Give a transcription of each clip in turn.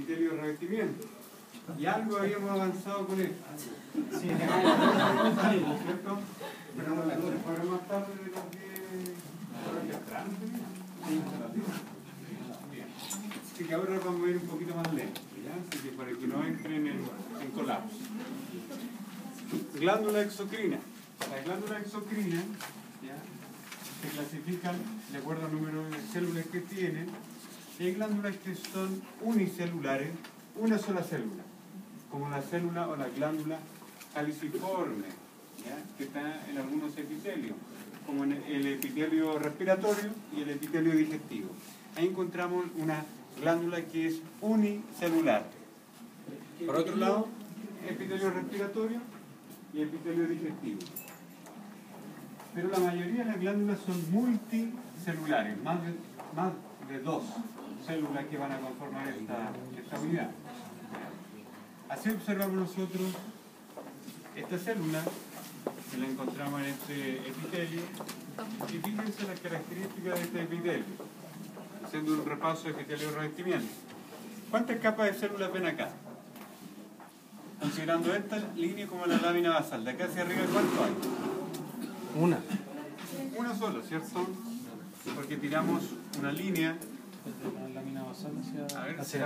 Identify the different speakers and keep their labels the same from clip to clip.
Speaker 1: epitelio de revestimiento. Y algo habíamos avanzado con esto. Sí, ¿cierto? Pero no para más tarde de las 10 horas. Así que ahora vamos a ir un poquito más lento, ¿ya? Así que para que no entren en colapso. Glándula exocrina. Las glándulas exocrinas, ¿ya?, se clasifican de acuerdo al número de células que tienen. Hay glándulas que son unicelulares, una sola célula, como la célula o la glándula caliciforme, ¿ya?, que está en algunos epitelios, como en el epitelio respiratorio y el epitelio digestivo. Ahí encontramos una glándula que es unicelular. Por otro lado, epitelio respiratorio y epitelio digestivo. Pero la mayoría de las glándulas son multicelulares, más de 2 células que van a conformar esta unidad. Así observamos nosotros esta célula, que la encontramos en este epitelio, y fíjense las características de este epitelio, haciendo un repaso de epitelio de revestimiento. ¿Cuántas capas de células ven acá? Considerando esta línea como la lámina basal, de acá hacia arriba, ¿cuánto hay? Una sola, ¿cierto? Porque tiramos una línea.
Speaker 2: La lámina basal hacia...
Speaker 1: A ver, se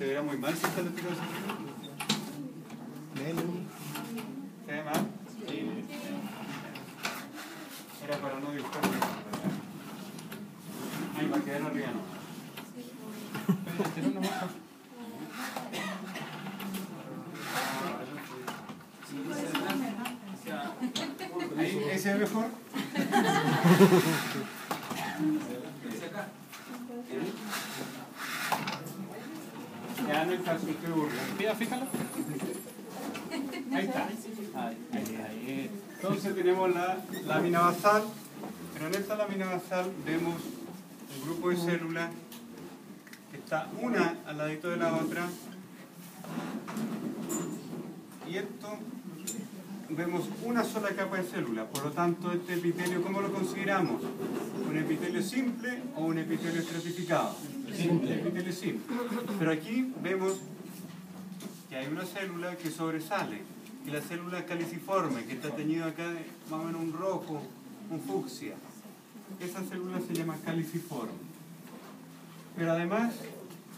Speaker 1: verá muy mal si está la tiro hacia arriba. ¿Se ve mal? Sí. Era para no dibujar. Ahí va a quedar arriba, ¿no? Ahí, ¿ese es mejor? Ya no es fácil que burla.
Speaker 2: Mira, fíjalo.
Speaker 1: Ahí está. Ahí. Entonces tenemos la lámina basal, pero en esta lámina basal vemos un grupo de células que está una al ladito de la otra. Y esto vemos una sola capa de célula. Por lo tanto, este epitelio, ¿cómo lo consideramos? ¿Un epitelio simple o un epitelio estratificado? Simple. Epitelio simple. Pero aquí vemos que hay una célula que sobresale, que la célula caliciforme, que está teñida acá de más o menos un rojo, un fucsia. Esa célula se llama caliciforme. Pero además,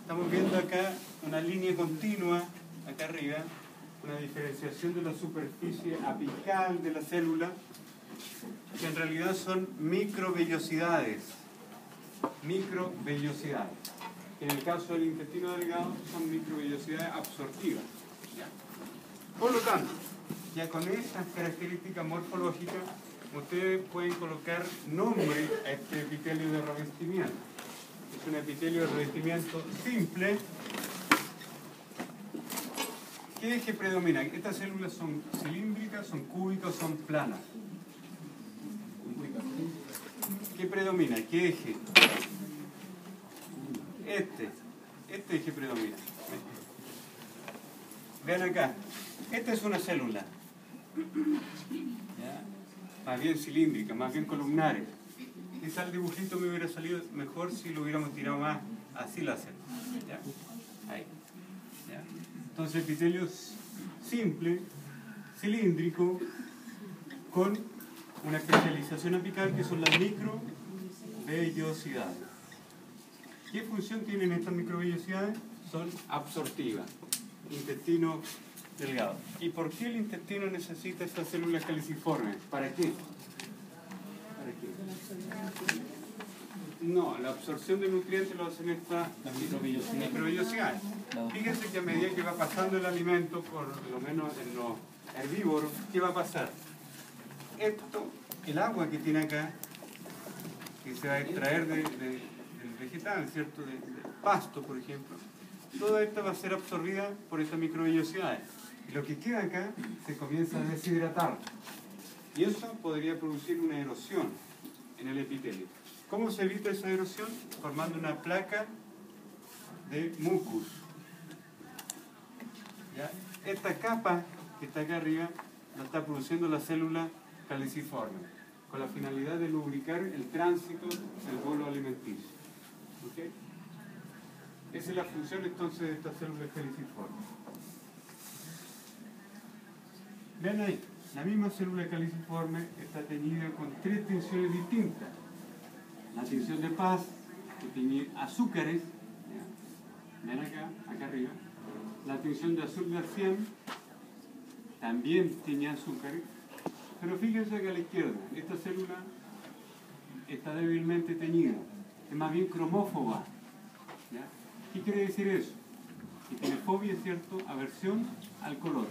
Speaker 1: estamos viendo acá una línea continua, acá arriba, una diferenciación de la superficie apical de la célula, que en realidad son microvellosidades. Microvellosidades. En el caso del intestino delgado son microvellosidades absortivas. Por lo tanto, ya con estas características morfológicas, ustedes pueden colocar nombre a este epitelio de revestimiento. Es un epitelio de revestimiento simple. ¿Qué eje predomina? Estas células son cilíndricas, son cúbicas, son planas. ¿Qué predomina? ¿Qué eje? Este eje predomina. Vean acá, esta es una célula, ¿ya?, más bien cilíndrica, más bien columnares. Quizá el dibujito me hubiera salido mejor si lo hubiéramos tirado más así la célula, ¿ya? Ahí, ¿ya? Entonces epitelio simple, cilíndrico, con una especialización apical que son las microvellosidades. ¿Qué función tienen estas microvellosidades? Son absortivas. Intestino delgado. ¿Y por qué el intestino necesita estas células caliciformes? ¿Para qué? ¿Para qué? No, la absorción de nutrientes lo hacen estas microvellosidades. Fíjense que a medida que va pasando el alimento, por lo menos en los herbívoros, ¿qué va a pasar? Esto, el agua que tiene acá, que se va a extraer del vegetal, ¿cierto? Del pasto, por ejemplo, toda esta va a ser absorbida por estas microvellosidades. Y lo que queda acá se comienza a deshidratar. Y eso podría producir una erosión en el epitelio. ¿Cómo se evita esa erosión? Formando una placa de mucus. ¿Ya? Esta capa que está acá arriba la está produciendo la célula caliciforme, con la finalidad de lubricar el tránsito del bolo alimenticio. ¿Okay? Esa es la función entonces de esta célula caliciforme. Ven ahí, la misma célula caliciforme está teñida con 3 tinciones distintas. La tinción de paz, que tiñe azúcares, ¿ya? Ven acá arriba. La tinción de azul Garcián también tiñe azúcares, pero fíjense que a la izquierda, esta célula está débilmente teñida, es más bien cromófoba. ¿Ya? ¿Qué quiere decir eso? Que tiene fobia, ¿cierto?, aversión al color.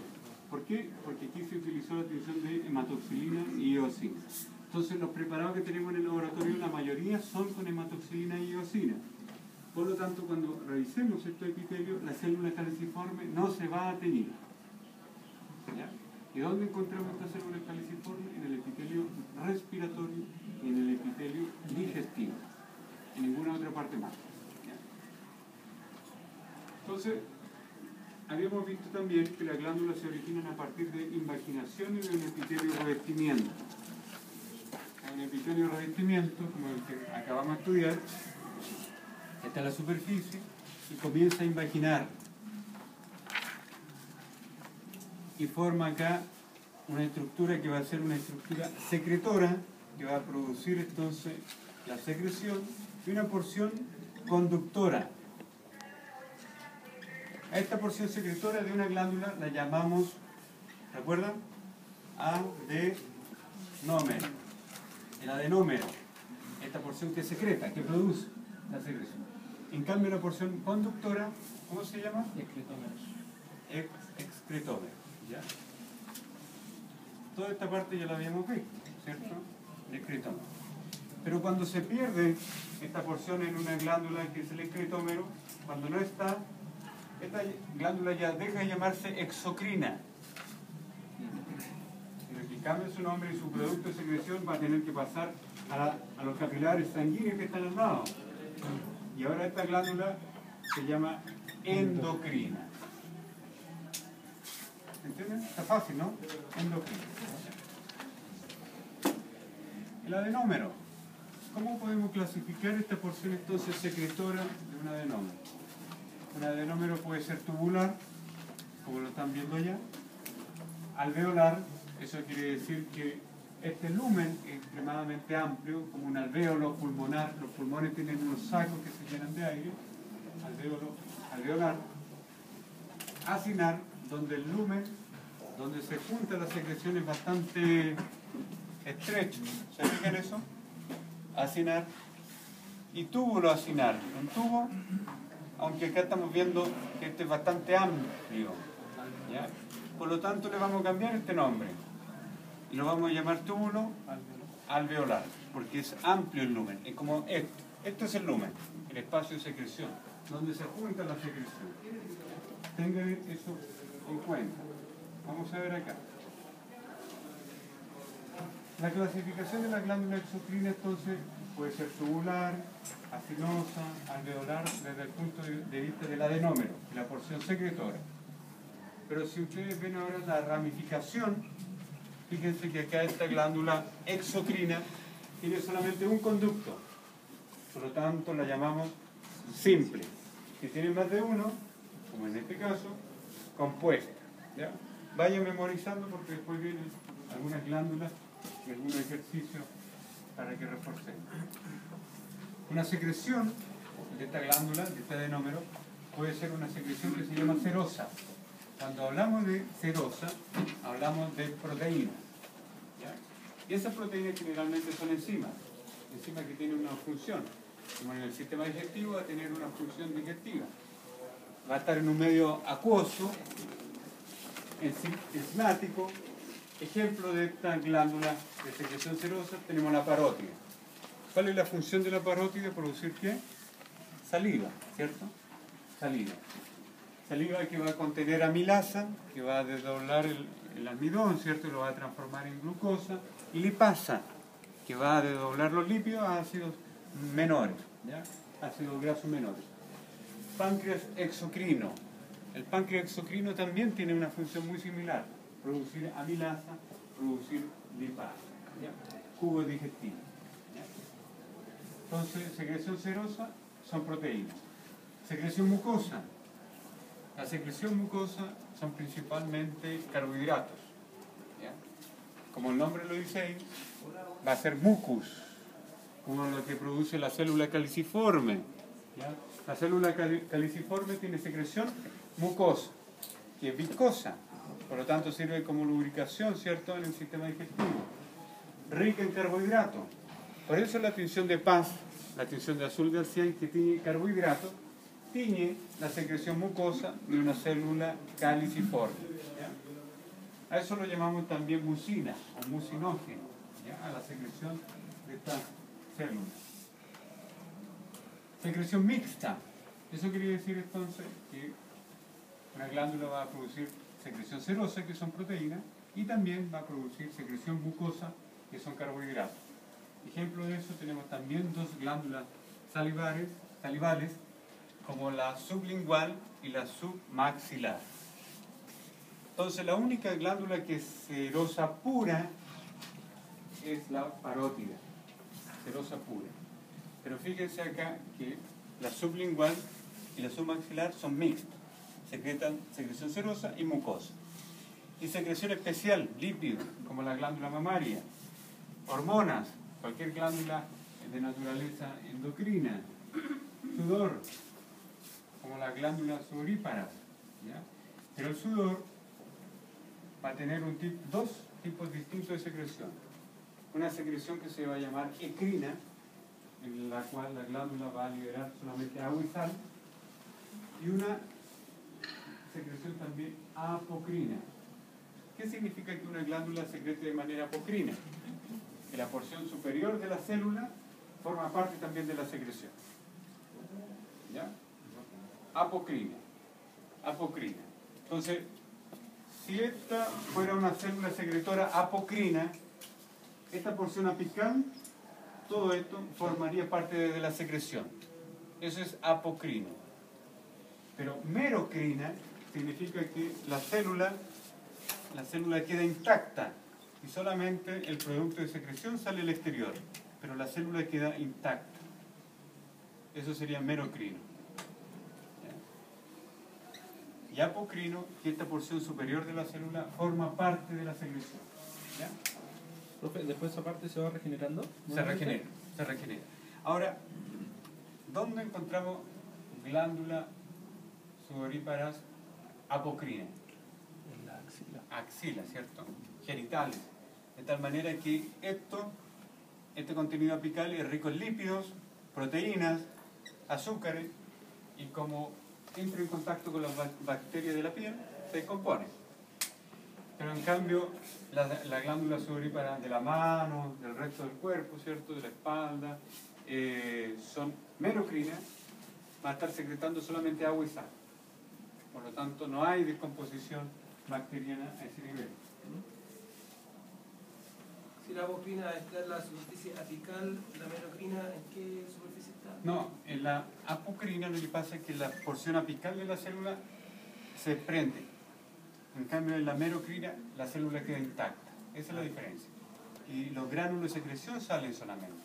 Speaker 1: ¿Por qué? Porque aquí se utilizó la tinción de hematoxilina y eosina. Entonces los preparados que tenemos en el laboratorio, la mayoría son con hematoxilina y eosina. Por lo tanto, cuando revisemos estos epitelios, la célula caliciforme no se va a teñir. ¿Ya? ¿Y dónde encontramos esta célula caliciforme? En el epitelio respiratorio y en el epitelio digestivo. En ninguna otra parte más. ¿Ya? Entonces, habíamos visto también que las glándulas se originan a partir de invaginaciones de un epitelio revestimiento. Un epitelio revestimiento, como el que acabamos de estudiar, está en la superficie y comienza a invaginar. Y forma acá una estructura que va a ser una estructura secretora, que va a producir entonces la secreción, y una porción conductora. A esta porción secretora de una glándula la llamamos, ¿recuerdan? Adenómero. El adenómero, esta porción que secreta, que produce la secreción. En cambio, la porción conductora, ¿cómo se llama?
Speaker 2: Excretómeros.
Speaker 1: Excretómero. ¿Ya? Toda esta parte ya la habíamos visto, ¿cierto? El excretómero. Pero cuando se pierde esta porción en una glándula que es el excretómero, cuando no está, esta glándula ya deja de llamarse exocrina. Si cambia su nombre y su producto de secreción, va a tener que pasar a los capilares sanguíneos que están al lado. Y ahora esta glándula se llama endocrina. ¿Entienden? Está fácil, ¿no? Endocrina. El adenómero. ¿Cómo podemos clasificar esta porción entonces secretora de un adenómero? Un adenómero puede ser tubular, como lo están viendo allá, alveolar, eso quiere decir que este lumen es extremadamente amplio, como un alvéolo pulmonar. Los pulmones tienen unos sacos que se llenan de aire, alveolar. Acinar, donde el lumen, donde se junta la secreción es bastante estrecho. ¿Se fijan eso? Acinar. Y túbulo acinar. Un tubo, aunque acá estamos viendo que este es bastante amplio. ¿Ya? Por lo tanto, le vamos a cambiar este nombre. Y lo vamos a llamar túbulo alveolar, porque es amplio el lumen. Es como esto. Esto es el lumen, el espacio de secreción, donde se junta la secreción. Tengan eso en cuenta. Vamos a ver acá. La clasificación de la glándula exocrina entonces puede ser tubular, acinosa, alveolar, desde el punto de vista del adenómero, la porción secretora. Pero si ustedes ven ahora la ramificación, fíjense que acá esta glándula exocrina tiene solamente un conducto, por lo tanto la llamamos simple. Si tiene más de uno, como en este caso, compuesta. ¿Ya? Vayan memorizando porque después vienen algunas glándulas y algún ejercicio para que reforcemos. Una secreción de esta glándula, de este adenómero, puede ser una secreción que se llama serosa. Cuando hablamos de serosa, hablamos de proteínas. ¿Ya? Y esas proteínas generalmente son enzimas que tienen una función. Como en el sistema digestivo, va a tener una función digestiva. Va a estar en un medio acuoso, enzimático. Ejemplo de esta glándula de secreción serosa, tenemos la parótida. ¿Cuál es la función de la parótida? ¿Producir qué? Saliva, ¿cierto? Saliva. Saliva que va a contener amilasa, que va a desdoblar el almidón, ¿cierto? Y lo va a transformar en glucosa. Y lipasa, que va a desdoblar los lípidos a ácidos menores, ¿ya? Ácidos grasos menores. Páncreas exocrino. El páncreas exocrino también tiene una función muy similar. Producir amilasa, producir lipasa, ¿ya? Jugo digestivo. ¿Ya? Entonces, secreción serosa son proteínas. Secreción mucosa. La secreción mucosa son principalmente carbohidratos. ¿Ya? Como el nombre lo dice, va a ser mucus, como lo que produce la célula caliciforme. ¿Ya? La célula caliciforme tiene secreción mucosa, que es viscosa, por lo tanto sirve como lubricación, ¿cierto?, en el sistema digestivo. Rica en carbohidratos. Por eso la tinción de Paz, la tinción de azul de cian, que tiene carbohidratos, tiñe la secreción mucosa de una célula caliciforme. ¿Ya? A eso lo llamamos también mucina o mucinógeno, ¿ya?, a la secreción de estas células. Secreción mixta. Eso quiere decir entonces que una glándula va a producir secreción serosa, que son proteínas, y también va a producir secreción mucosa, que son carbohidratos. Ejemplo de eso tenemos también dos glándulas salivales, como la sublingual y la submaxilar. Entonces la única glándula que es serosa pura es la parótida, serosa pura. Pero fíjense acá que la sublingual y la submaxilar son mixtas, secretan secreción serosa y mucosa. Y secreción especial, lípidos, como la glándula mamaria, hormonas, cualquier glándula de naturaleza endocrina, sudor, como las glándulas sudoríparas, ¿ya? Pero el sudor va a tener dos tipos distintos de secreción. Una secreción que se va a llamar ecrina, en la cual la glándula va a liberar solamente agua y sal, y una secreción también apocrina. ¿Qué significa que una glándula secrete de manera apocrina? Que la porción superior de la célula forma parte también de la secreción. ¿Ya? Apocrina. Apocrina. Entonces, si esta fuera una célula secretora apocrina, esta porción apical, todo esto formaría parte de la secreción. Eso es apocrino. Pero merocrina significa que la célula queda intacta y solamente el producto de secreción sale al exterior, pero la célula queda intacta. Eso sería merocrino. ¿Ya? Y apocrino, que esta porción superior de la célula forma parte de la secreción. ¿Ya?
Speaker 2: Profe, después esa parte se va regenerando.
Speaker 1: Se regenera. Ahora, ¿dónde encontramos glándulas sudoríparas apocrinas?
Speaker 2: En la axila.
Speaker 1: Axila, ¿cierto? Genitales. De tal manera que este contenido apical es rico en lípidos, proteínas, azúcares, y como entra en contacto con las bacterias de la piel, se descompone. Pero en cambio, la glándula sudorípara de la mano, del resto del cuerpo, ¿cierto?, de la espalda, son merocrinas, va a estar secretando solamente agua y sal. Por lo tanto, no hay descomposición bacteriana a ese nivel.
Speaker 3: Si la apocrina está en la superficie apical, la merocrina, ¿en qué superficie está?
Speaker 1: No, en la apocrina lo que pasa es que la porción apical de la célula se prende. En cambio, en la merocrina la célula queda intacta. Esa es la diferencia. Y los gránulos de secreción salen solamente,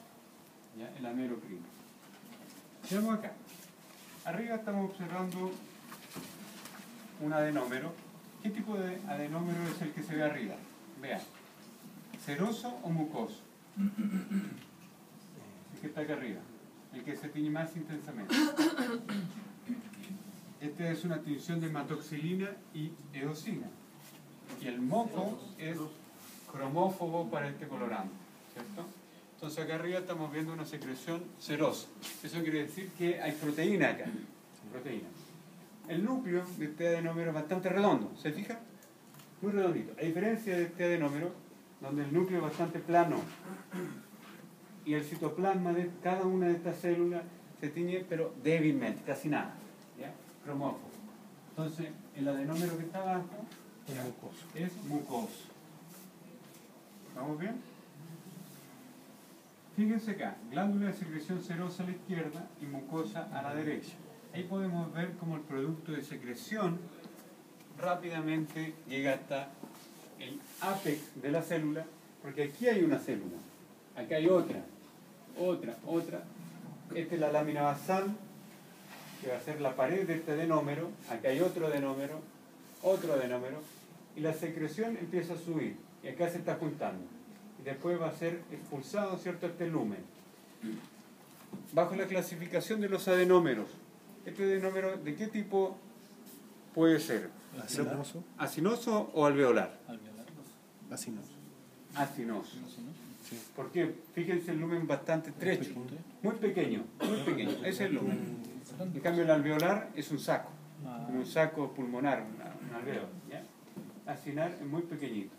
Speaker 1: ¿ya?, en la merocrina. Veamos acá. Arriba estamos observando un adenómero. ¿Qué tipo de adenómero es el que se ve arriba? Vean. ¿Seroso o mucoso? El que está acá arriba. El que se tiñe más intensamente. Esta es una tinción de hematoxilina y eosina. Y el moco es cromófobo para este colorante, ¿cierto? Entonces acá arriba estamos viendo una secreción serosa. Eso quiere decir que hay proteína acá. Proteína. El núcleo de este adenómero es bastante redondo. ¿Se fija? Muy redondito. A diferencia de este adenómero, donde el núcleo es bastante plano y el citoplasma de cada una de estas células se tiñe, pero débilmente, casi nada. ¿Ya? Cromófobo. Entonces, el adenómero que está abajo es mucoso. ¿Vamos bien? Fíjense acá, glándula de secreción serosa a la izquierda y mucosa a la derecha. Ahí podemos ver cómo el producto de secreción rápidamente llega hasta el ápex de la célula, porque aquí hay una célula, acá hay otra. Esta es la lámina basal que va a ser la pared de este adenómero, acá hay otro adenómero, y la secreción empieza a subir, y acá se está juntando. Y después va a ser expulsado, ¿cierto?, este lumen. Bajo la clasificación de los adenómeros, ¿este adenómero de qué tipo puede ser?
Speaker 4: Acinoso.
Speaker 1: ¿Acinoso o alveolar?
Speaker 4: Acinoso.
Speaker 1: Acinoso.
Speaker 4: Sí.
Speaker 1: ¿Por qué? Fíjense el lumen bastante estrecho, muy pequeño, ese es el lumen. En cambio el alveolar es un saco, como un saco pulmonar, un alveolo, ¿ya? Acinar es muy pequeñito.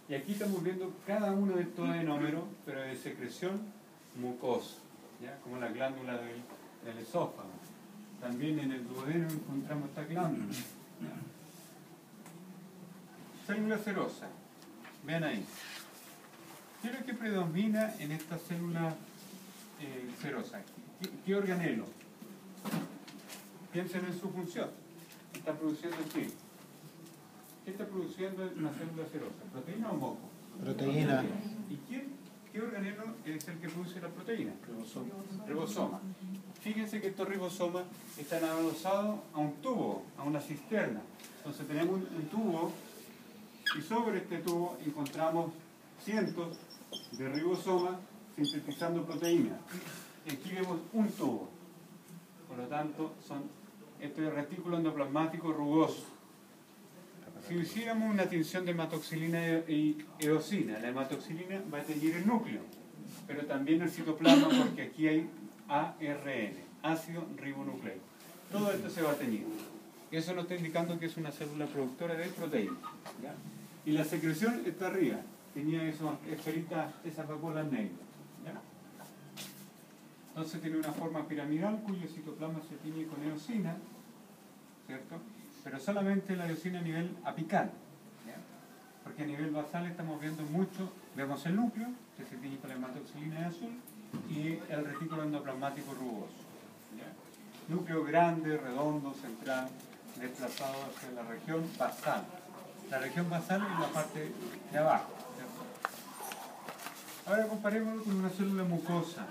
Speaker 1: Y aquí estamos viendo cada uno de estos adenómeros, pero de secreción mucosa, ¿ya? Como la glándula del esófago. También en el duodeno encontramos esta glándula, ¿ya? Célula serosa, vean ahí. ¿Qué es lo que predomina en esta célula serosa? ¿Qué organelo? Piensen en su función. ¿Está produciendo qué? ¿Qué está produciendo una célula serosa? ¿Proteína o moco?
Speaker 4: Proteína.
Speaker 1: ¿Y qué organelo es el que produce la proteína? Ribosoma. Fíjense que estos ribosomas están adosados a un tubo, a una cisterna. Entonces tenemos un tubo y sobre este tubo encontramos cientos de ribosomas sintetizando proteínas. Y aquí vemos un tubo. Por lo tanto, este retículo endoplasmático rugoso. Si hiciéramos una tinción de hematoxilina y eosina, la hematoxilina va a teñir el núcleo, pero también el citoplasma, porque aquí hay ARN, ácido ribonucleico. Todo esto se va a teñir. Eso nos está indicando que es una célula productora de proteínas, ¿ya? Y la secreción está arriba, tenía esas esferitas, esas vacuolas negras, ¿ya? Entonces tiene una forma piramidal cuyo citoplasma se tiñe con eosina, ¿cierto? Pero solamente la eosina a nivel apical, ¿ya? Porque a nivel basal estamos viendo mucho, vemos el núcleo, que se tiñe con la hematoxilina de azul, y el retículo endoplasmático rugoso, ¿ya? Núcleo grande, redondo, central, desplazado hacia la región basal. La región basal es la parte de abajo, ¿cierto? Ahora comparémoslo con una célula mucosa.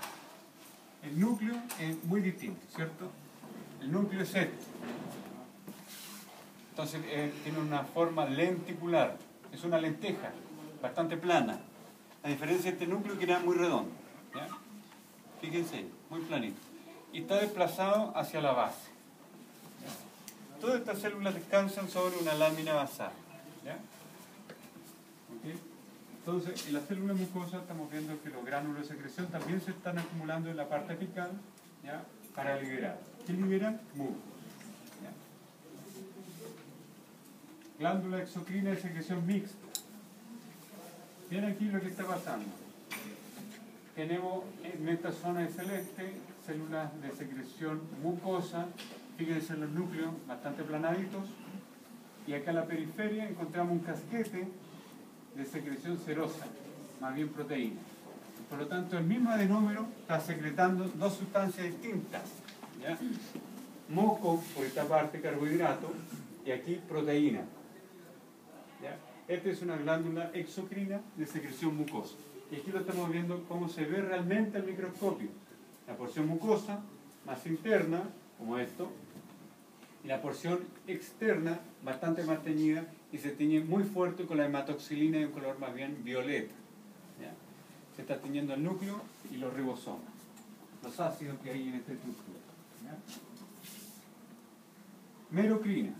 Speaker 1: El núcleo es muy distinto, ¿cierto? El núcleo es este. Entonces tiene una forma lenticular, es una lenteja, bastante plana. A diferencia de este núcleo que era muy redondo, ¿ya? Fíjense, muy planito. Y está desplazado hacia la base, ¿ya? Todas estas células descansan sobre una lámina basal, ¿ya? ¿Okay? Entonces, en la célula mucosa estamos viendo que los gránulos de secreción también se están acumulando en la parte apical, ¿ya? Para liberar. ¿Qué liberan? Mucos. Glándula exocrina de secreción mixta. Bien, aquí lo que está pasando. Tenemos en esta zona de celeste células de secreción mucosa, fíjense en los núcleos bastante planaditos, y acá en la periferia encontramos un casquete de secreción serosa, más bien proteína. Por lo tanto, el mismo adenómero está secretando dos sustancias distintas, ¿ya? Moco, por esta parte, carbohidrato, y aquí proteína, ¿ya? Esta es una glándula exocrina de secreción mucosa. Y aquí lo estamos viendo cómo se ve realmente al microscopio. La porción mucosa, más interna, como esto, y la porción externa, bastante más teñida, y se tiñe muy fuerte con la hematoxilina de un color más bien violeta, ¿ya? Se está teñiendo el núcleo y los ribosomas, los ácidos que hay en esta estructura, ¿ya? Merocrina.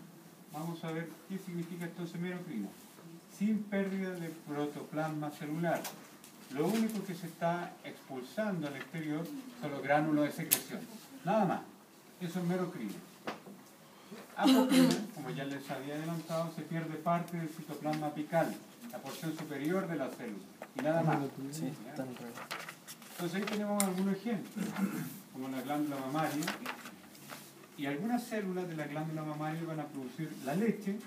Speaker 1: Vamos a ver qué significa entonces merocrina. Sin pérdida de protoplasma celular. Lo único que se está expulsando al exterior son los gránulos de secreción. Nada más. Eso es merocrina. Apocrina, como ya les había adelantado, se pierde parte del citoplasma apical, la porción superior de la célula. Y nada más.
Speaker 4: Sí,
Speaker 1: ¿Ya? Entonces ahí tenemos algunos ejemplos, como la glándula mamaria. Y algunas células de la glándula mamaria van a producir la leche,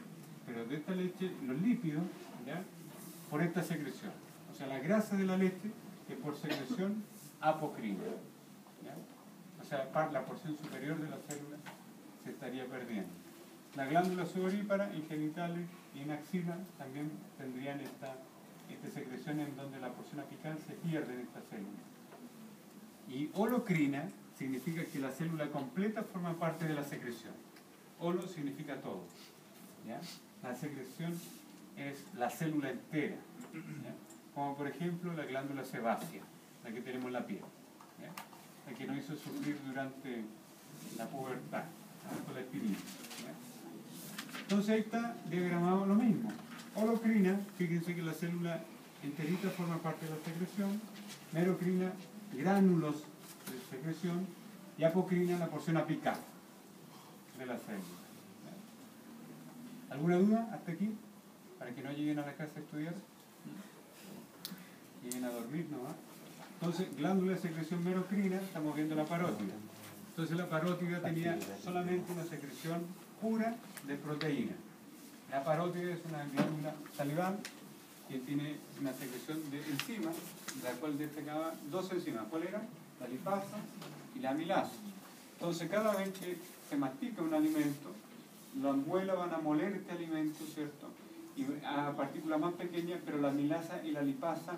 Speaker 1: pero de esta leche los lípidos, ¿ya? Por esta secreción. O sea, la grasa de la leche es por secreción apocrina, ¿ya? O sea, la porción superior de la célula se estaría perdiendo. La glándula sudorípara en genitales y en axila también tendrían esta secreción en donde la porción apical se pierde en esta célula. Y holocrina significa que la célula completa forma parte de la secreción. Holo significa todo. ¿Ya? La secreción es la célula entera. ¿Ya? Como por ejemplo la glándula sebácea, la que tenemos en la piel. ¿Ya? La que nos hizo sufrir durante la pubertad, con la espinilla. ¿Ya? Entonces ahí está diagramado lo mismo. Holocrina, fíjense que la célula enterita forma parte de la secreción, merocrina, gránulos de secreción, y apocrina, la porción apical de la célula. ¿Alguna duda hasta aquí? Para que no lleguen a la casa a estudiar. Lleguen a dormir nomás. Entonces, glándula de secreción merocrina, estamos viendo la parótida. Entonces la parótida tenía solamente una secreción pura de proteína. La parótida es una glándula salival que tiene una secreción de enzimas, de la cual destacaba dos enzimas. ¿Cuál era? La lipasa y la amilasa. Entonces cada vez que se mastica un alimento, las muelas van a moler este alimento, ¿cierto? Y a partículas más pequeñas, pero la amilasa y la lipasa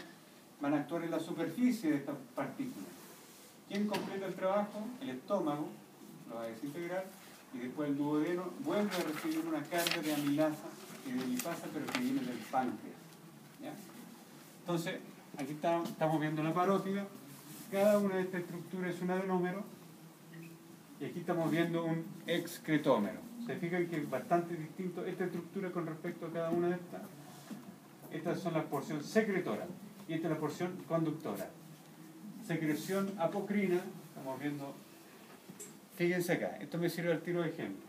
Speaker 1: van a actuar en la superficie de estas partículas. ¿Quién completa el trabajo? El estómago lo va a desintegrar y después el duodeno vuelve a recibir una carga de amilasa y de lipasa, pero que viene del páncreas. ¿Ya? Entonces, aquí estamos viendo la parótida. Cada una de estas estructuras es un adenómero y aquí estamos viendo un excretómero. Se fijan que es bastante distinto esta estructura con respecto a cada una de estas. Estas son las porciones secretora y esta es la porción conductora. Secreción apocrina, estamos viendo, fíjense acá, esto me sirve al tiro de ejemplo.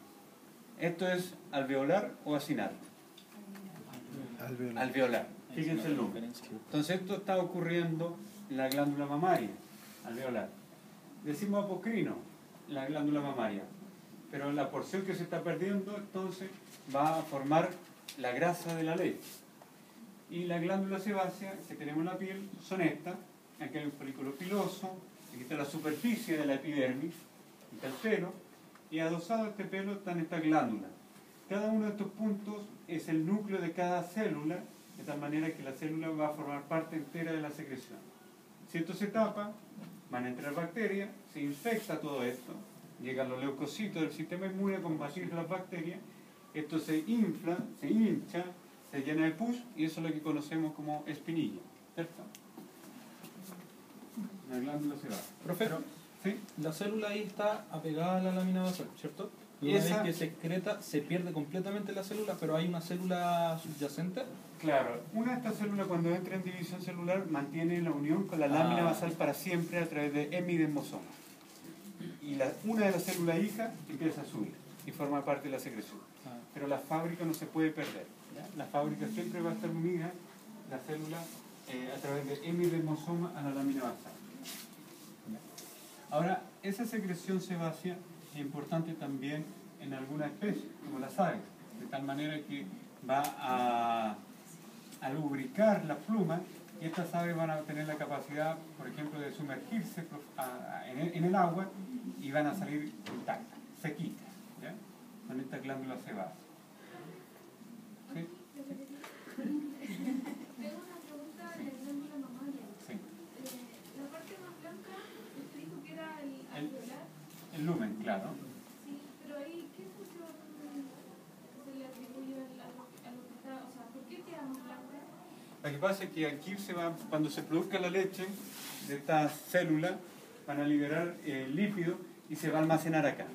Speaker 1: Esto es alveolar o acinar. Alveolar. Fíjense el nombre. Entonces esto está ocurriendo en la glándula mamaria, alveolar. Decimos apocrino, la glándula mamaria. Pero la porción que se está perdiendo, entonces, va a formar la grasa de la leche. Y la glándula sebácea que tenemos en la piel son estas. Aquí hay un folículo piloso, aquí está la superficie de la epidermis, aquí está el pelo, y adosado a este pelo están estas glándulas. Cada uno de estos puntos es el núcleo de cada célula, de tal manera que la célula va a formar parte entera de la secreción. Si esto se tapa, van a entrar bacterias, se infecta todo esto, llegan los leucocitos del sistema inmune a combatir las bacterias, esto se infla, se hincha, se llena de pus y eso es lo que conocemos como espinilla, ¿cierto? La glándula sebácea.
Speaker 2: Profe,
Speaker 1: ¿sí?
Speaker 2: la célula ahí está apegada a la lámina basal, ¿cierto? Y
Speaker 1: Y
Speaker 2: una
Speaker 1: esa-
Speaker 2: vez que se excreta, se pierde completamente la célula, pero hay una célula subyacente.
Speaker 1: Claro, una de estas células cuando entra en división celular mantiene la unión con la lámina basal para siempre a través de hemidesmosoma. Y una de las células hijas empieza a subir y forma parte de la secreción. Pero la fábrica no se puede perder. ¿Ya? La fábrica siempre va a estar unida, la célula, a través de hemidesmosoma a la lámina basal. ¿Ya? Ahora, esa secreción sebácea es importante también en algunas especies, como las aves, de tal manera que va a lubricar la pluma y estas aves van a tener la capacidad, por ejemplo, de sumergirse en el agua y van a salir intactas, sequitas, ¿ya? Con estas glándulas sebáceas. ¿Sí?
Speaker 5: Tengo una pregunta de la glándula mamaria.
Speaker 1: Sí.
Speaker 5: La parte más blanca, usted dijo que era el alveolar.
Speaker 1: El lumen, claro.
Speaker 5: Sí, pero ahí, ¿qué función se le atribuye a lo que está? O sea, ¿por qué queda más blanca?
Speaker 1: Lo que pasa es que aquí cuando se produzca la leche de estas células, van a liberar lípido y se va a almacenar acá.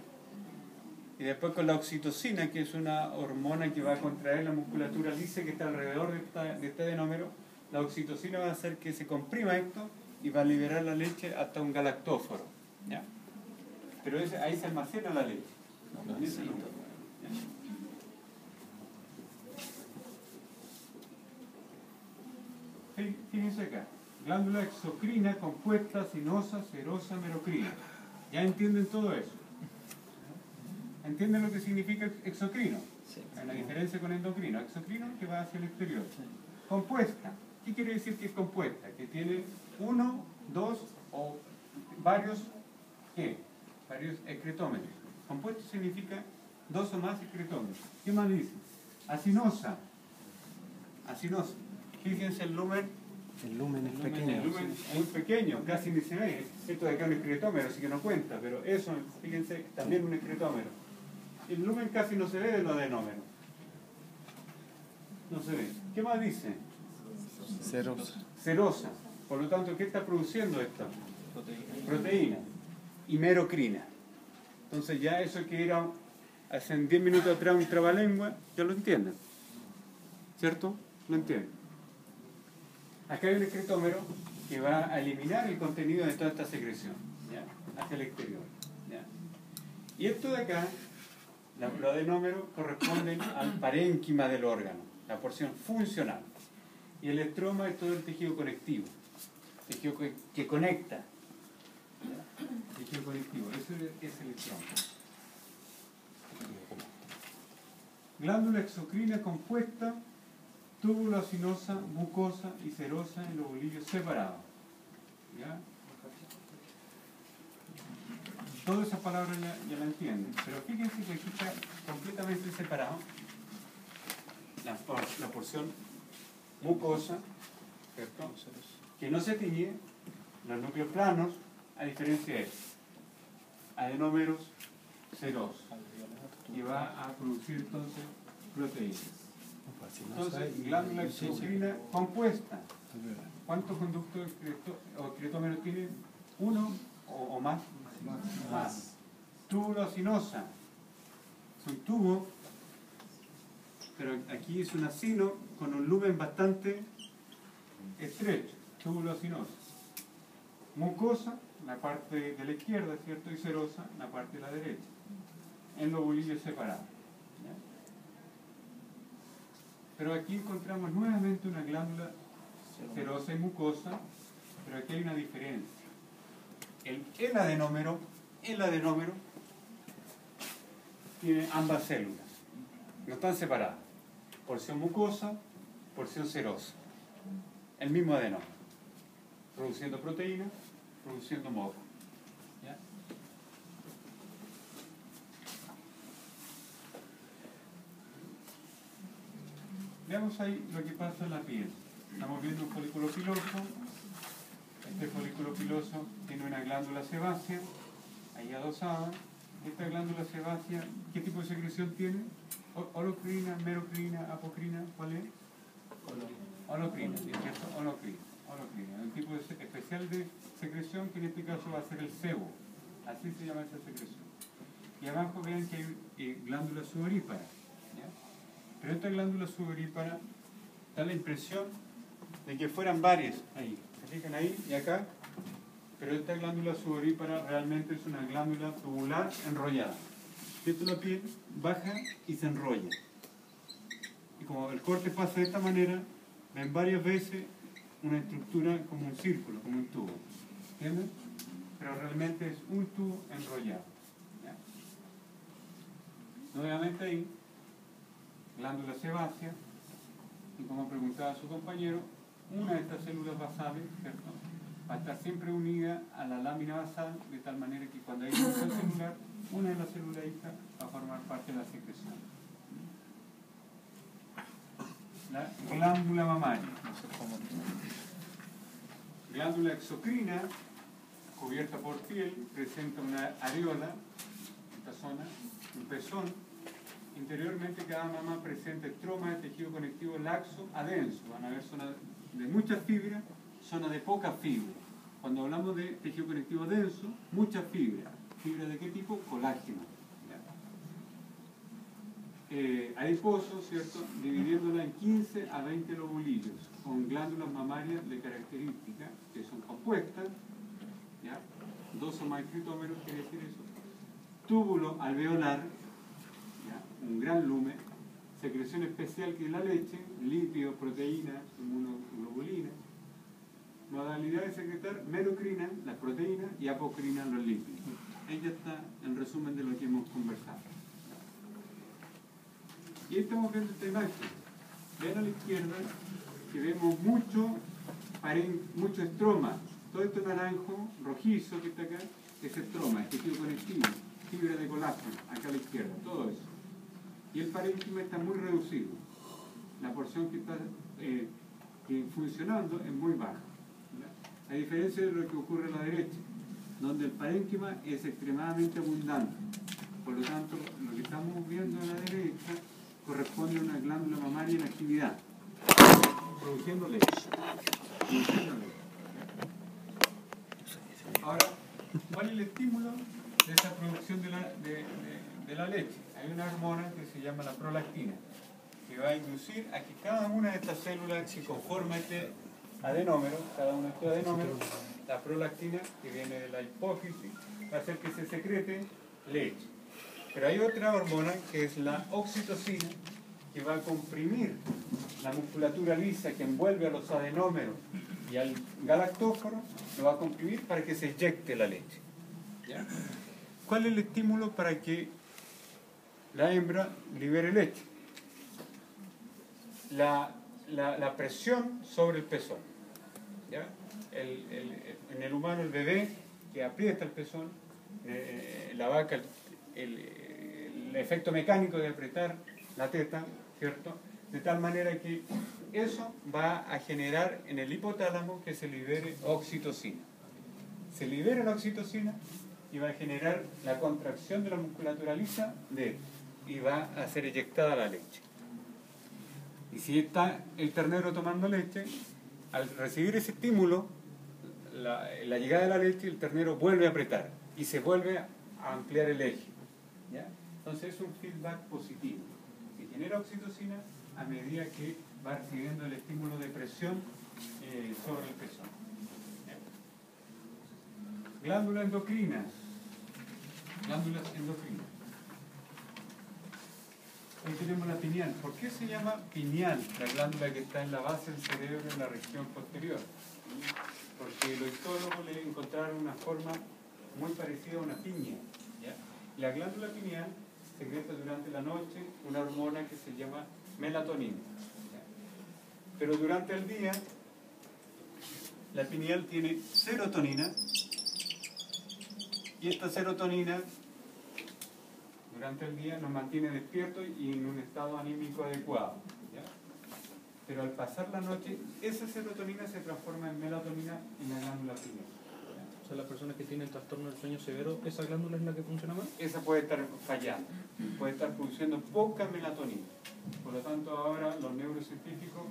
Speaker 1: Y después con la oxitocina, que es una hormona que va a contraer la musculatura lisa que está alrededor de este adenómero, la oxitocina va a hacer que se comprima esto y va a liberar la leche hasta un galactóforo. ¿Ya? Pero ahí se almacena la leche. En ese lugar. ¿Ya? Fíjense acá. Glándula exocrina compuesta, sinosa, serosa, merocrina. ¿Ya entienden todo eso? ¿Entienden lo que significa exocrino?
Speaker 2: Sí.
Speaker 1: Hay una diferencia con endocrino. Exocrino que va hacia el exterior. Compuesta. ¿Qué quiere decir que es compuesta? Que tiene uno, dos o varios, ¿qué? Varios excretómetros. Compuesto significa dos o más excretómetros. ¿Qué más dice? Acinosa. Acinosa. Fíjense el lumen
Speaker 4: El lumen es
Speaker 2: El lumen
Speaker 4: pequeño.
Speaker 1: El lumen es muy pequeño, casi ni se ve. Esto de acá es un excretómero, así que no cuenta, pero eso, fíjense, también un excretómero. El lumen casi no se ve de los adenómeros. No se ve. ¿Qué más dice?
Speaker 4: Ceros.
Speaker 1: Serosa. Por lo tanto, ¿qué está produciendo esto?
Speaker 2: Proteína.
Speaker 1: Proteína y merocrina. Entonces ya eso que era hace 10 minutos atrás un trabalengua, ya lo entienden. ¿Cierto? Lo entienden. Acá hay un excretómero que va a eliminar el contenido de toda esta secreción, ¿ya? Hacia el exterior, ¿ya? Y esto de acá, los adenómeros corresponden al parénquima del órgano, la porción funcional. Y el estroma es todo el tejido conectivo, tejido que conecta. ¿Ya? Tejido conectivo, eso es el estroma. Glándula exocrina compuesta, túbulo acinosa, mucosa y serosa en los bolillos separados. ¿Ya? Todas esas palabras ya la entienden, pero fíjense que aquí está completamente separado la porción mucosa, ¿cierto? Que no se tiñe, los núcleos planos, a diferencia de adenómeros serosos, y va a producir entonces proteínas. Entonces, glándula exocrina compuesta. ¿Cuántos conductos o excretómeros tiene? ¿Uno o más? Más. Túbulo acinosa. Es un tubo, pero aquí es un acino con un lumen bastante estrecho. Túbulo acinosa. Mucosa, la parte de la izquierda, ¿cierto? Y serosa, la parte de la derecha. En los bolillos separados. ¿Ya? Pero aquí encontramos nuevamente una glándula serosa y mucosa, pero aquí hay una diferencia. El adenómero tiene ambas células, no están separadas. Porción mucosa, porción serosa. El mismo adenómero, produciendo proteína, produciendo moco. ¿Ya? Veamos ahí lo que pasa en la piel. Estamos viendo un folículo piloso. Este folículo piloso tiene una glándula sebácea, ahí adosada. Esta glándula sebácea, ¿qué tipo de secreción tiene? Holocrina, merocrina, apocrina, ¿cuál es? Holocrina, ¿sí? ¿Cierto? Holocrina. Un tipo especial de secreción que en este caso va a ser el sebo. Así se llama esa secreción. Y abajo vean que hay glándula sudorípara. ¿Ya? Pero esta glándula sudorípara da la impresión de que fueran varias ahí. ¿Se fijan ahí y acá? Pero esta glándula sudorípara realmente es una glándula tubular enrollada. Esto la piel baja y se enrolla. Y como el corte pasa de esta manera, ven varias veces una estructura como un círculo, como un tubo. ¿Entienden? Pero realmente es un tubo enrollado. ¿Ya? Nuevamente ahí, glándula sebácea, y como preguntaba su compañero, una de estas células basales, ¿cierto?, va a estar siempre unida a la lámina basal, de tal manera que cuando hay división celular, una de las células hijas va a formar parte de la secreción. La glándula mamaria. Glándula exocrina, cubierta por piel, presenta una areola, esta zona, un pezón. Interiormente cada mama presenta estroma de tejido conectivo laxo a denso. Van a ver zonas de mucha fibra, zona de poca fibra. Cuando hablamos de tejido conectivo denso, mucha fibra. ¿Fibra de qué tipo? Colágeno. Adiposo, ¿cierto? Dividiéndola en 15 a 20 lobulillos, con glándulas mamarias de características que son compuestas, ¿ya? 2 o más excretómeros, quiere decir eso. Túbulo alveolar, ¿ya? Un gran lumen, secreción especial que es la leche, lípidos, proteínas, inmunoglobulinas. Modalidad de secretar merocrina, las proteínas, y apocrina, los lípidos. Ahí ya está el resumen de lo que hemos conversado. Y ahí estamos viendo esta imagen. Ven a la izquierda que vemos mucho estroma. Todo esto naranjo, rojizo que está acá, es estroma, es tejido conectivo, fibra de colágeno, acá a la izquierda, todo eso. Y el parénquima está muy reducido. La porción que está que funcionando es muy baja, ¿ya? A diferencia de lo que ocurre a la derecha, donde el parénquima es extremadamente abundante. Por lo tanto, lo que estamos viendo a la derecha corresponde a una glándula mamaria en actividad, produciendo leche. Ahora, ¿cuál es el estímulo de esa producción de la leche? Hay una hormona que se llama la prolactina, que va a inducir a que cada una de estas células que conforma este adenómero, cada uno de estos adenómeros, la prolactina, que viene de la hipófisis, va a hacer que se secrete leche. Pero hay otra hormona que es la oxitocina, que va a comprimir la musculatura lisa que envuelve a los adenómeros y al galactóforo, lo va a comprimir para que se eyecte la leche. ¿Ya? ¿Cuál es el estímulo para que la hembra libere leche? La presión sobre el pezón. ¿Ya? En el humano el bebé que aprieta el pezón, la vaca el efecto mecánico de apretar la teta, ¿cierto? De tal manera que eso va a generar en el hipotálamo que se libere oxitocina. Se libera la oxitocina y va a generar la contracción de la musculatura lisa y va a ser eyectada la leche. Y si está el ternero tomando leche, al recibir ese estímulo, la llegada de la leche, el ternero vuelve a apretar y se vuelve a ampliar el eje. ¿Ya? Entonces es un feedback positivo. Se genera oxitocina a medida que va recibiendo el estímulo de presión sobre el pezón. ¿Ya? Glándulas endocrinas. Glándulas endocrinas. Ahí tenemos la pineal. ¿Por qué se llama pineal la glándula que está en la base del cerebro en la región posterior? Porque los histólogos le encontraron una forma muy parecida a una piña. ¿Ya? La glándula pineal secreta durante la noche una hormona que se llama melatonina. ¿Ya? Pero durante el día, la pineal tiene serotonina y esta serotonina durante el día nos mantiene despiertos y en un estado anímico adecuado. ¿Ya? Pero al pasar la noche, esa serotonina se transforma en melatonina en la glándula pineal.
Speaker 2: O sea, las personas que tienen trastorno del sueño severo, ¿esa glándula es la que funciona mal?
Speaker 1: Esa puede estar fallando, puede estar produciendo poca melatonina. Por lo tanto, ahora los neurocientíficos,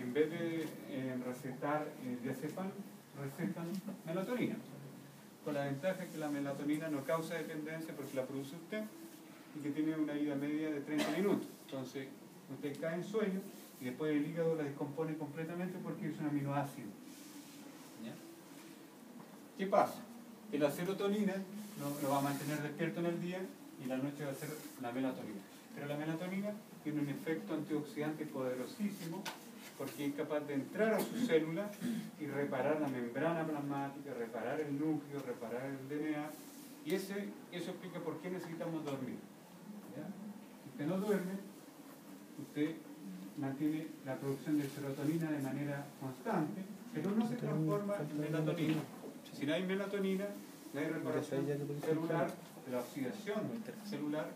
Speaker 1: en vez de recetar diazepam, recetan melatonina. Con la ventaja que la melatonina no causa dependencia porque la produce usted y que tiene una vida media de 30 minutos. Entonces, usted cae en sueño y después el hígado la descompone completamente porque es un aminoácido. ¿Ya? ¿Qué pasa? Que la serotonina lo va a mantener despierto en el día y la noche va a ser la melatonina. Pero la melatonina tiene un efecto antioxidante poderosísimo porque es capaz de entrar a sus células y reparar la membrana plasmática, reparar el núcleo, reparar el DNA. Y eso explica por qué necesitamos dormir. ¿Ya? Si usted no duerme, usted mantiene la producción de serotonina de manera constante, pero no se transforma en melatonina. Si no hay melatonina, no hay reparación celular, de la oxidación celular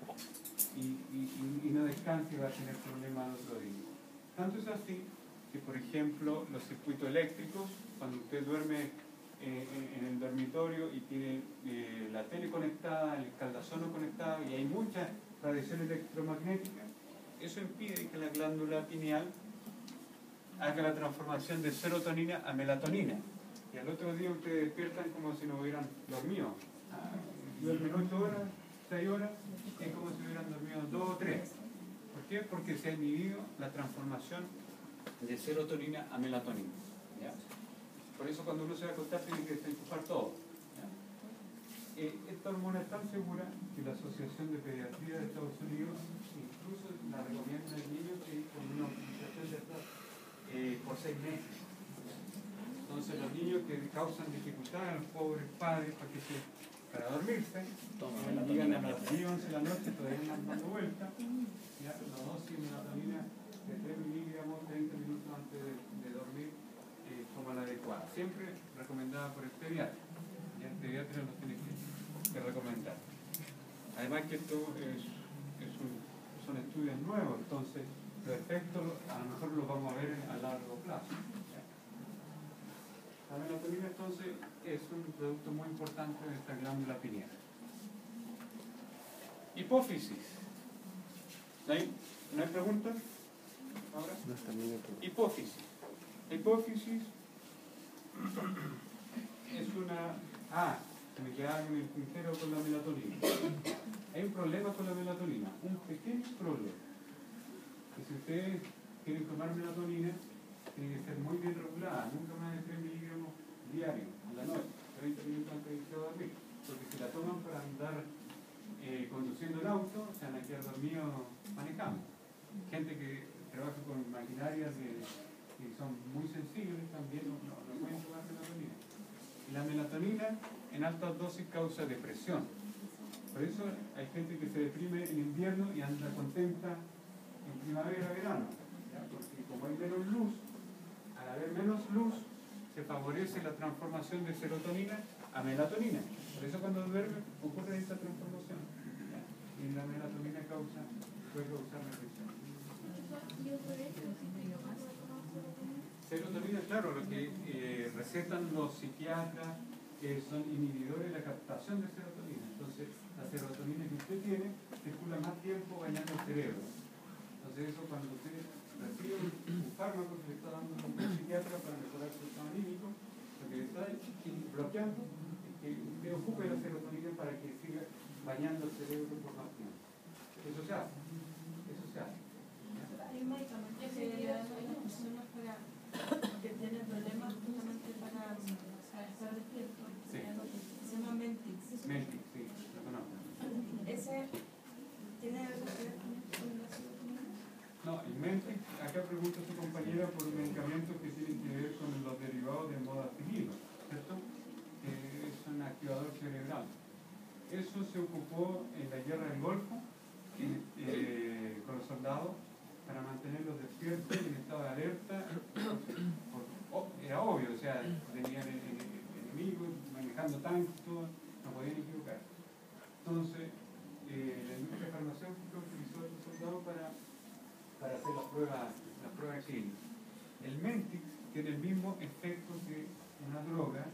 Speaker 1: y no descansa y va a tener problemas al otro día. Tanto es así que, por ejemplo, los circuitos eléctricos, cuando usted duerme en el dormitorio y tiene la tele conectada, el escaldazono conectado y hay mucha radiación electromagnética, eso impide que la glándula pineal haga la transformación de serotonina a melatonina. Y al otro día ustedes despiertan como si no hubieran dormido. Duermen 8 horas, 6 horas, es como si hubieran dormido 2 o 3. ¿Por qué? Porque se ha inhibido la transformación de serotonina a melatonina. ¿Ya? Por eso cuando uno se va a acostar tiene que desenchufar todo. ¿Ya? Esta hormona es tan segura que la Asociación de Pediatría de Estados Unidos incluso la recomienda al niño que con una utilización de esta por 6 meses. Entonces los niños que causan dificultad a los pobres padres para dormirse, llegan a las 10, 11 de la noche, todavía andan dando vueltas, ya la dosis de melatonina de 3 miligramos 30 minutos antes de dormir como la adecuada. Siempre recomendada por el pediatra. Y el pediatra lo tiene que recomendar. Además que esto son estudios nuevos, entonces los efectos a lo mejor los vamos a ver a largo plazo. La melatonina entonces es un producto muy importante de esta glándula pineal. Hipófisis. ¿No hay preguntas? ¿Ahora?
Speaker 4: No está bien.
Speaker 1: Hipófisis. La hipófisis es una... se me quedaba en el tintero con la melatonina. Hay un problema con la melatonina, un pequeño problema. Que si ustedes quieren tomar melatonina, tiene que ser muy bien regulada, nunca más de 3 miligramos diarios, a la noche, 30 minutos antes de irse a dormir. Porque si la toman para andar conduciendo el auto, se van a quedar dormidos manejando. Gente que trabaja con maquinarias que son muy sensibles también no pueden tomar melatonina. Y la melatonina en altas dosis causa depresión. Por eso hay gente que se deprime en invierno y anda contenta en primavera, verano. ¿Ya? Porque como hay menos luz, al haber menos luz, se favorece la transformación de serotonina a melatonina. Por eso cuando duerme ocurre esta transformación. ¿Ya? Y la melatonina puede causar depresión. Serotonina, claro, lo que recetan los psiquiatras son inhibidores de la captación de serotonina. Entonces, la serotonina que usted tiene circula más tiempo bañando el cerebro. Entonces, eso cuando usted recibe un fármaco que le está dando un psiquiatra para mejorar su estado anímico, lo que le está bloqueando es que usted ocupe la serotonina para que siga bañando el cerebro por más tiempo. Eso se hace. Eso se hace.
Speaker 5: Hay un medicamento que le dan a las personas que tienen problemas justamente para estar despiertos.
Speaker 1: Sí.
Speaker 5: Se llama Mentix.
Speaker 1: Mentix, sí, lo conozco.
Speaker 5: ¿Ese tiene algo que ver con la serotonina?
Speaker 1: No, el Mentix, acá pregunta su compañera por medicamentos que tienen que ver con los derivados de modafinilo, ¿cierto? Es un activador cerebral. Eso se ocupó en la guerra del Golfo con los soldados para mantenerlos despiertos en estado de alerta. Era obvio, o sea, tenían enemigos manejando tanques, todo, no podían equivocar. Entonces, la industria farmacéutica utilizó a estos soldados para hacer las pruebas clínicas. El Mentix tiene el mismo efecto que una droga